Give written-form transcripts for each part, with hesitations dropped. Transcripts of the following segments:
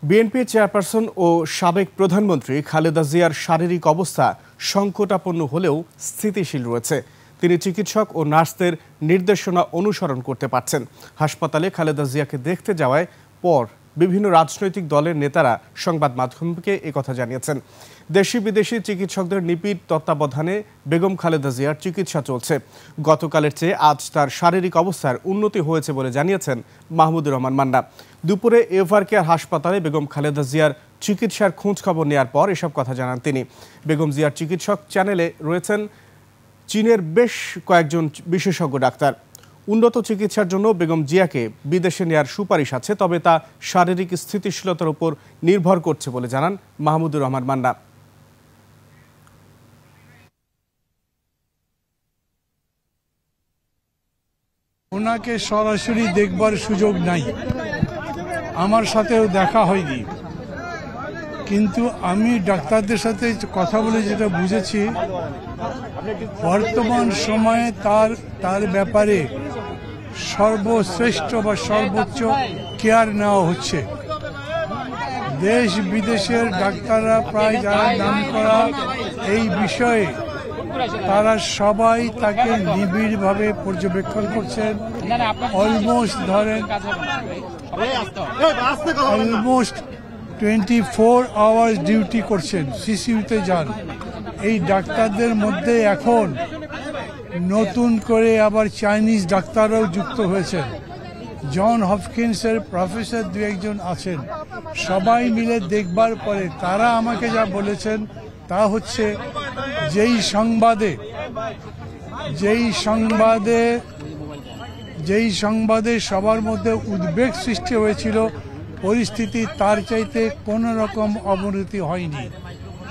BNP chairperson ও সাবেক প্রধানমন্ত্রী খালেদা জিয়ার শারীরিক অবস্থা সংকটাপন্ন হলেও স্থিতিশীল রয়েছে। তিনি চিকিৎসক ও নার্সদের নির্দেশনা অনুসরণ করতে পারছেন। হাসপাতালে খালেদা জিয়াকে দেখতে যাওয়ার পর বিভিন্ন রাজনৈতিক দলের নেতারা সংবাদ মাধ্যমকে একথা জানিয়েছেন। দেশি বিদেশি চিকিৎসকদের নিবিড় তত্ত্বাবধানে বেগম খালেদা জিয়ার চিকিৎসা চলছে। গতকালের চেয়ে আজ তার শারীরিক অবস্থার উন্নতি হয়েছে বলে জানিয়েছেন মাহমুদুর রহমান মান্না। দুপুরে এভারকেয়ার হাসপাতালে বেগম খালেদা জিয়ার চিকিৎসার খোঁজ খবর নেওয়ার পর এসব কথা জানান তিনি। বেগম জিয়ার চিকিৎসক চ্যানেলে রয়েছেন চীনের বেশ কয়েকজন বিশেষজ্ঞ ডাক্তার। উন্নত চিকিৎসার জন্য বেগম জিয়াকে বিদেশে নেওয়ার সুপারিশ আছে, তবে তা শারীরিক স্থিতিশীলতার উপর নির্ভর করছে বলে জানান মাহমুদুর রহমান মান্না। ওনাকে সরাসরি দেখবার সুযোগ নাই, আমার সাথেও দেখা হয়নি, কিন্তু আমি ডাক্তারদের সাথে কথা বলে যেটা বুঝেছি, বর্তমান সময়ে তার ব্যাপারে সর্বশ্রেষ্ঠ বা সর্বোচ্চ কেয়ার নেওয়া হচ্ছে। দেশ বিদেশের ডাক্তাররা প্রায় যারা নাম করা এই বিষয়ে তারা সবাই তাকে নিবিড়ভাবে পর্যবেক্ষণ করছেন। অলমোস্ট 24 আওয়ার্স ডিউটি করছেন, সিসিউতে যান। এই ডাক্তারদের মধ্যে এখন নতুন করে আবার চাইনিজ ডাক্তাররাও যুক্ত হয়েছেন। জন হপকিন্সের প্রফেসর দু একজন আছেন। সবাই মিলে দেখবার পরে তারা আমাকে যা বলেছেন তা হচ্ছে, যেই সংবাদে সবার মধ্যে উদ্বেগ সৃষ্টি হয়েছিল, পরিস্থিতি তার চাইতে কোনো রকম অবনতি হয়নি।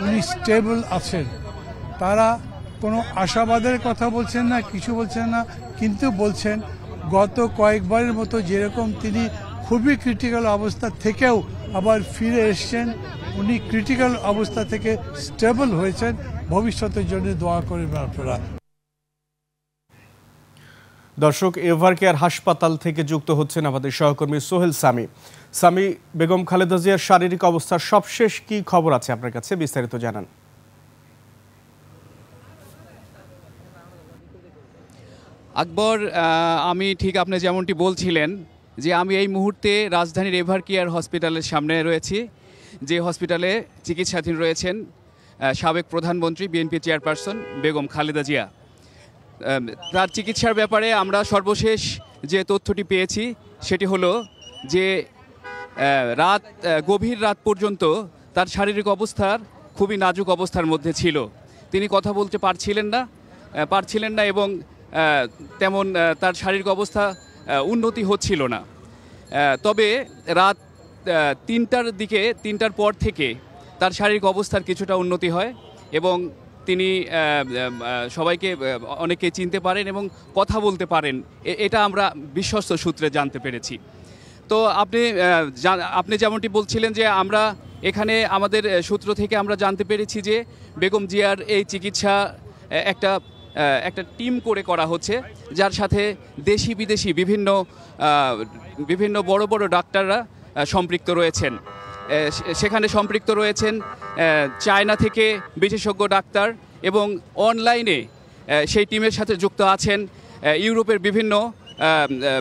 উনি স্টেবল আছেন। তারা কোনো আশাবাদের কথা বলছেন না, কিছু বলছেন না, কিন্তু বলছেন গত কয়েকবারের মতো যেরকম তিনি খুবই ক্রিটিক্যাল অবস্থা থেকেও আবার ফিরে এসছেন, উনি ক্রিটিক্যাল অবস্থা থেকে স্টেবল হয়েছেন। ভবিষ্যতের জন্য দোয়া করবেন আপনারা। দর্শক, এভারকেয়ার হাসপাতাল থেকে যুক্ত হচ্ছেন আমাদের সহকর্মী সোহেল সামি। সামি, বেগম খালেদা জিয়ার শারীরিক অবস্থার সবশেষ কি খবর আছে আপনার কাছে, বিস্তারিত জানান। আকবর, আমি ঠিক আপনি যেমনটি বলছিলেন যে আমি এই মুহূর্তে রাজধানীর এভারকেয়ার হসপিটালের সামনে রয়েছি, যে হসপিটালে চিকিৎসাধীন রয়েছেন সাবেক প্রধানমন্ত্রী বিএনপি চেয়ারপারসন বেগম খালেদা জিয়া। তার চিকিৎসার ব্যাপারে আমরা সর্বশেষ যে তথ্যটি পেয়েছি সেটি হলো যে গভীর রাত পর্যন্ত তার শারীরিক অবস্থার খুবই নাজুক অবস্থার মধ্যে ছিল। তিনি কথা বলতে পারছিলেন না এবং তেমন তার শারীরিক অবস্থা উন্নতি হচ্ছিল না। তবে রাত 3টার পর থেকে তার শারীরিক অবস্থার কিছুটা উন্নতি হয় এবং তিনি সবাইকে অনেকে চিনতে পারেন এবং কথা বলতে পারেন, এটা আমরা বিশ্বস্ত সূত্রে জানতে পেরেছি। তো আপনি যেমনটি বলছিলেন যে আমরা এখানে আমাদের সূত্র থেকে আমরা জানতে পেরেছি যে বেগম জিয়ার এই চিকিৎসা একটা টিম করে করা হচ্ছে, যার সাথে দেশি বিদেশি বিভিন্ন বড় বড় ডাক্তাররা সম্পৃক্ত রয়েছেন। সেখানে সম্পৃক্ত রয়েছেন চায়না থেকে বিশেষজ্ঞ ডাক্তার এবং অনলাইনে সেই টিমের সাথে যুক্ত আছেন ইউরোপের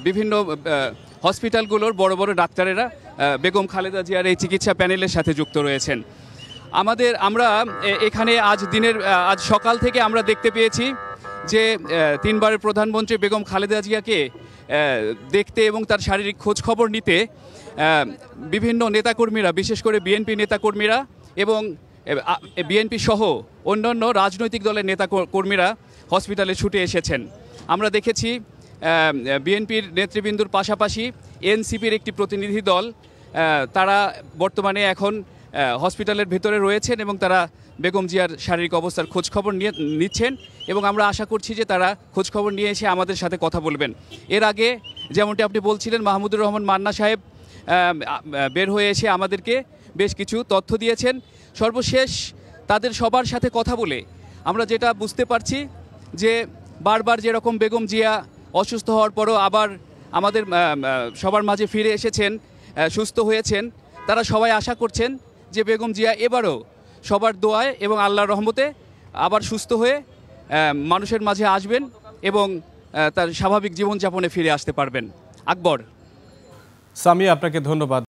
বিভিন্ন হসপিটালগুলোর বড় বড় ডাক্তারেরা বেগম খালেদা জিয়ার এই চিকিৎসা প্যানেলের সাথে যুক্ত রয়েছেন। আমরা এখানে আজ সকাল থেকে আমরা দেখতে পেয়েছি যে 3 বারের প্রধানমন্ত্রী বেগম খালেদা জিয়াকে দেখতে এবং তার শারীরিক খোঁজ খবর নিতে বিভিন্ন নেতাকর্মীরা, বিশেষ করে বিএনপি নেতাকর্মীরা এবং বিএনপি সহ অন্যান্য রাজনৈতিক দলের নেতাকর্মীরা হসপিটালে ছুটে এসেছেন। আমরা দেখেছি বিএনপির নেতৃবৃন্দুর পাশাপাশি এনসিপির একটি প্রতিনিধি দল, তারা বর্তমানে এখন হসপিটালের ভেতরে রয়েছেন এবং তারা বেগম জিয়ার শারীরিক অবস্থার খোঁজখবর নিচ্ছেন এবং আমরা আশা করছি যে তারা খোঁজখবর নিয়ে এসে আমাদের সাথে কথা বলবেন। এর আগে যেমনটি আপনি বলছিলেন, মাহমুদুর রহমান মান্না সাহেব বের হয়ে এসে আমাদেরকে বেশ কিছু তথ্য দিয়েছেন। সর্বশেষ তাদের সবার সাথে কথা বলে আমরা যেটা বুঝতে পারছি যে বারবার যেরকম বেগম জিয়া অসুস্থ হওয়ার পরও আবার আমাদের সবার মাঝে ফিরে এসেছেন, সুস্থ হয়েছেন, তারা সবাই আশা করছেন যে বেগম জিয়া এবারও সবার দোয়ায় এবং আল্লাহর রহমতে আবার সুস্থ হয়ে মানুষের মাঝে আসবেন এবং তার স্বাভাবিক জীবনযাপনে ফিরে আসতে পারবেন। আকবর। সামি, আপনাকে ধন্যবাদ।